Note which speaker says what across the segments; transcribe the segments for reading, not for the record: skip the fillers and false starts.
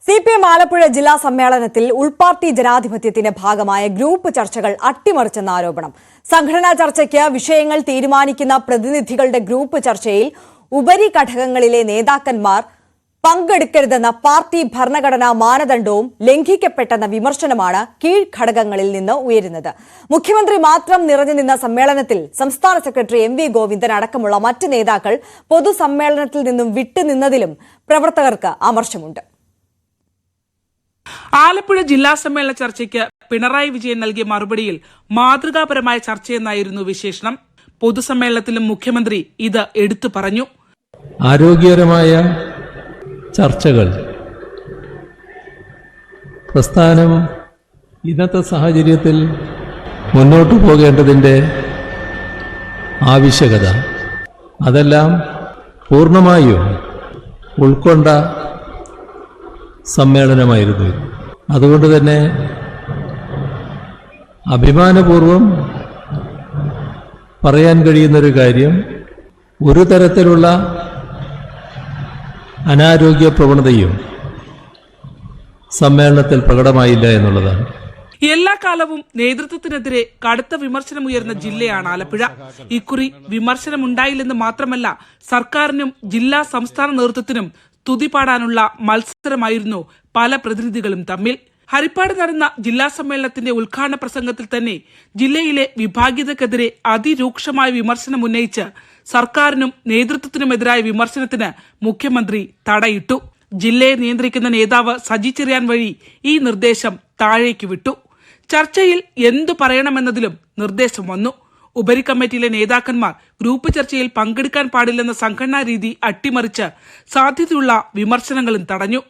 Speaker 1: CPM Alappuzha ജില്ലാ സമ്മേളനത്തിൽ ഉൾപാർട്ടി ജനാധിപത്യത്തിന്റെ ഭാഗമായ ഗ്രൂപ്പ് ചർച്ചകൾ അട്ടിമറിച്ചെന്ന ആരോപണം. സംഘടനാ ചർച്ചയ്ക്ക് വിഷയങ്ങൾ തീരുമാനിക്കുന്ന പ്രതിനിധികളുടെ ഗ്രൂപ്പ് ചർച്ചയിൽ ഉപരിഘടകങ്ങളിലെ നേതാക്കന്മാർ പങ്കെടുക്കരുതെന്ന പാർട്ടി ഭരണഘടനാ മാനദണ്ഡവും ലംഘിക്കപ്പെട്ടെന്ന വിമർശനമാണ് കീഴ്ഘടകങ്ങളിൽ നിന്ന് ഉയരുന്നത്. മുഖ്യമന്ത്രി മാത്രം നിറഞ്ഞു നിന്ന സമ്മേളനത്തിൽ സംസ്ഥാന സെക്രട്ടറി MV ഗോവിന്ദൻ അടക്കമുള്ള മറ്റ് നേതാക്കൾ പൊതുസമ്മേളനത്തിൽ നിന്നും വിട്ടുനിന്നതിലും പ്രവർത്തകർക്ക് അമർഷമുണ്ട്.
Speaker 2: ആലപ്പുഴ ജില്ലാ സമ്മേളന ചർച്ചയ്ക്ക് പിണറായി വിജയൻ നൽകിയ മറുപടിയിൽ മാതൃകാപരമായ ചർച്ചയെന്നായിരുന്നു വിശേഷണം. പൊതുസമ്മേളനത്തിലും മുഖ്യമന്ത്രി ഇത് എടുത്തു പറഞ്ഞു.
Speaker 3: ആരോഗ്യകരമായ ചർച്ചകൾ പ്രസ്ഥാനം ഇന്നത്തെ സാഹചര്യത്തിൽ മുന്നോട്ടു പോകേണ്ടതിൻ്റെ ആവശ്യകത അതെല്ലാം പൂർണ്ണമായും ഉൾക്കൊണ്ട സമ്മേളനമായിരുന്നു. അതുകൊണ്ട് തന്നെ അഭിമാനപൂർവം പറയാൻ കഴിയുന്നൊരു കാര്യം, ഒരു തരത്തിലുള്ള അനാരോഗ്യ പ്രവണതയും സമ്മേളനത്തിൽ പ്രകടമായില്ല എന്നുള്ളതാണ്.
Speaker 2: എല്ലാ കാലവും നേതൃത്വത്തിനെതിരെ കടുത്ത വിമർശനമുയർന്ന ജില്ലയാണ് ആലപ്പുഴ. ഇക്കുറി വിമർശനമുണ്ടായില്ലെന്ന് മാത്രമല്ല, സർക്കാരിനും ജില്ലാ സംസ്ഥാന നേതൃത്വത്തിനും സ്തുതി പാടാനുള്ള മത്സരമായിരുന്നു പല പ്രതിനിധികളും തമ്മിൽ. ഹരിപ്പാട് നടന്ന ജില്ലാ സമ്മേളനത്തിന്റെ ഉദ്ഘാടന പ്രസംഗത്തിൽ തന്നെ ജില്ലയിലെ വിഭാഗീയതക്കെതിരെ അതിരൂക്ഷമായ വിമർശനം ഉന്നയിച്ച് സർക്കാരിനും നേതൃത്വത്തിനുമെതിരായ വിമർശനത്തിന് മുഖ്യമന്ത്രി തടയിട്ടു. ജില്ലയെ നിയന്ത്രിക്കുന്ന നേതാവ് സജി ചെറിയാൻ വഴി ഈ നിർദ്ദേശം താഴേക്ക് വിട്ടു. ചർച്ചയിൽ എന്തു പറയണമെന്നതിലും നിർദ്ദേശം വന്നു. ഉപരി കമ്മിറ്റിയിലെ നേതാക്കന്മാർ ഗ്രൂപ്പ് ചർച്ചയിൽ പങ്കെടുക്കാൻ പാടില്ലെന്ന സംഘടനാ രീതി അട്ടിമറിച്ച് സാധ്യതയുള്ള വിമർശനങ്ങളും തടഞ്ഞു.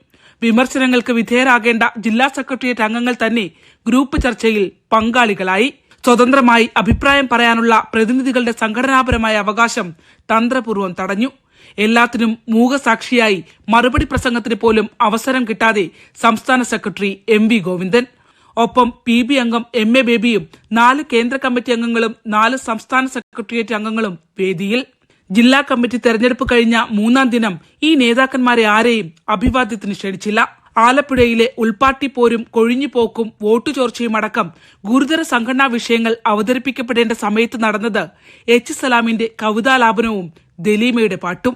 Speaker 2: വിമർശനങ്ങൾക്ക് വിധേയരാകേണ്ട ജില്ലാ സെക്രട്ടേറിയറ്റ് അംഗങ്ങൾ തന്നെ ഗ്രൂപ്പ് ചർച്ചയിൽ പങ്കാളികളായി. സ്വതന്ത്രമായി അഭിപ്രായം പറയാനുള്ള പ്രതിനിധികളുടെ സംഘടനാപരമായ അവകാശം തന്ത്രപൂർവ്വം തടഞ്ഞു. എല്ലാത്തിനും മൂകസാക്ഷിയായി മറുപടി പ്രസംഗത്തിന് പോലും അവസരം കിട്ടാതെ സംസ്ഥാന സെക്രട്ടറി MV ഗോവിന്ദൻ. ഒപ്പം PB അംഗം MA ബേബിയും 4 കേന്ദ്ര കമ്മിറ്റി അംഗങ്ങളും 4 സംസ്ഥാന സെക്രട്ടേറിയറ്റ് അംഗങ്ങളും വേദിയിൽ. ജില്ലാ കമ്മിറ്റി തെരഞ്ഞെടുപ്പ് കഴിഞ്ഞ 3-ാം ദിനം ഈ നേതാക്കന്മാരെ ആരെയും അഭിവാദ്യത്തിന് ക്ഷണിച്ചില്ല. ആലപ്പുഴയിലെ ഉൾപാർട്ടി പോരും കൊഴിഞ്ഞുപോക്കും വോട്ടു ചോർച്ചയും അടക്കം ഗുരുതര സംഘടനാ വിഷയങ്ങൾ അവതരിപ്പിക്കപ്പെടേണ്ട സമയത്ത് നടന്നത് H സലാമിന്റെ കവിതാലാപനവും ദലീമയുടെ പാട്ടും.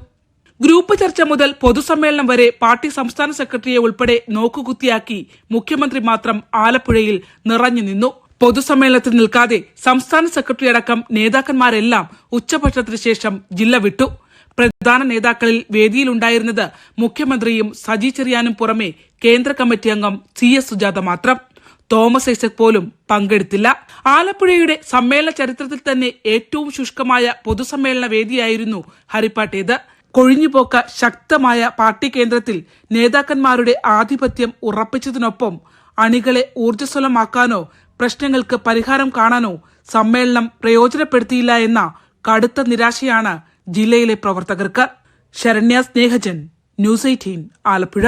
Speaker 2: ഗ്രൂപ്പ് ചർച്ച മുതൽ പൊതുസമ്മേളനം വരെ പാർട്ടി സംസ്ഥാന സെക്രട്ടറിയെ ഉൾപ്പെടെ നോക്കുകുത്തിയാക്കി മുഖ്യമന്ത്രി മാത്രം ആലപ്പുഴയിൽ നിറഞ്ഞു നിന്നു. പൊതുസമ്മേളനത്തിൽ നിൽക്കാതെ സംസ്ഥാന സെക്രട്ടറി അടക്കം നേതാക്കന്മാരെല്ലാം ഉച്ചഭക്ഷണത്തിന് ശേഷം ജില്ല വിട്ടു. പ്രധാന നേതാക്കളിൽ വേദിയിലുണ്ടായിരുന്നത് മുഖ്യമന്ത്രിയും സജി ചെറിയാനും പുറമെ കേന്ദ്ര കമ്മിറ്റി അംഗം CS സുജാത മാത്രം. തോമസ് ഐസക് പോലും പങ്കെടുത്തില്ല. ആലപ്പുഴയുടെ സമ്മേളന ചരിത്രത്തിൽ തന്നെ ഏറ്റവും ശുഷ്കമായ പൊതുസമ്മേളന വേദിയായിരുന്നു ഹരിപ്പാട്ടേത്. കൊഴിഞ്ഞുപോക്ക ശക്തമായ പാർട്ടി കേന്ദ്രത്തിൽ നേതാക്കന്മാരുടെ ആധിപത്യം ഉറപ്പിച്ചതിനൊപ്പം അണികളെ ഊർജ്ജസ്വലമാക്കാനോ പ്രശ്നങ്ങൾക്ക് പരിഹാരം കാണാനോ സമ്മേളനം പ്രയോജനപ്പെടുത്തിയില്ല എന്ന കടുത്ത നിരാശയാണ് ജില്ലയിലെ പ്രവർത്തകർക്ക്. ശരണ്യ സ്നേഹജൻ, News 18 ആലപ്പുഴ.